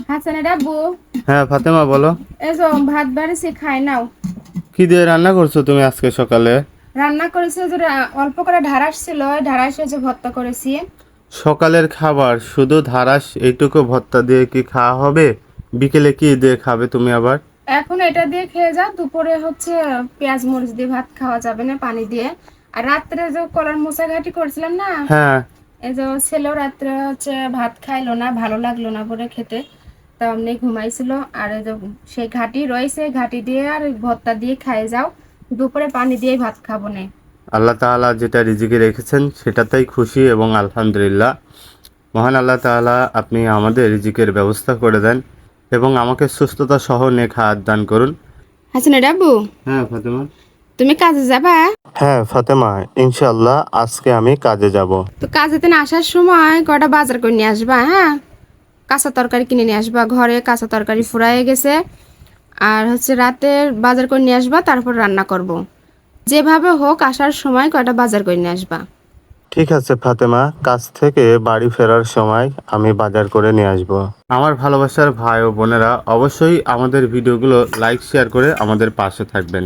হাসানের আব্বু, হ্যাঁ ফাতেমা বলো। এই যে ভাত বাড়িছি, খাই নাও। কি দিয়ে রান্না করছো তুমি আজকে সকালে? রান্না করেছি যে অল্প করে ঢ্যাঁড়স ছিল, ওই ঢ্যাঁড়সে যে ভর্তা করেছি। সকালের খাবার শুধু ধারাস এইটুকু ভর্তা দিয়ে কি খাওয়া হবে? বিকেলে কি দিয়ে খাবে তুমি আবার? এখন এটা দিয়ে খেয়ে যাও, দুপুরে হচ্ছে পেঁয়াজ মরিচ দিয়ে ভাত খাওয়া যাবে না, পানি দিয়ে। আর রাত্রে যে কলার মোচা ঘাটি করছিলাম না, হ্যাঁ। এই যে ছেলেও রাত্রে হচ্ছে ভাত খাইলো না, ভালো লাগলো না বলে খেতে, তা এমনি ঘুমাইছিল। আর এই যে সেই ঘাটি রয়েছে, ঘাটি দিয়ে আর ওই ভর্তা দিয়ে খাই যাও, দুপুরে পানি দিয়ে ভাত খাবো না। আল্লাহ তাআলা যেটা রিজিকে রেখেছেন সেটাতেই খুশি এবং আলহামদুলিল্লাহ। মহান আল্লাহ তাআলা আপনি আমাদের রিজিকের ব্যবস্থা করে দেন এবং আমাকে সুস্থতা সহ নেক হায়াত দান করুন। হাসানের আব্বু, হ্যাঁ ফাতেমা। তুমি কাজে যাবা? হ্যাঁ ফাতেমা, ইনশাআল্লাহ আজকে আমি কাজে যাব। তো কাজেতে না আসার সময় কটা বাজার করে নিয়ে আসবা, হ্যাঁ? কাঁচা তরকারি কিনে নিয়ে আসবা, ঘরে কাঁচা তরকারি ফুরায়ে গেছে। আর হচ্ছে রাতের বাজার করে নিয়ে আসবা, তারপর রান্না করব। যেভাবে হোক আসার সময় কটা বাজার করে নিয়ে আসবা। ঠিক আছে ফাতেমা, কাজ থেকে বাড়ি ফেরার সময় আমি বাজার করে নিয়ে আসব। আমার ভালোবাসার ভাই ও বোনেরা অবশ্যই আমাদের ভিডিওগুলো লাইক শেয়ার করে আমাদের পাশে থাকবেন।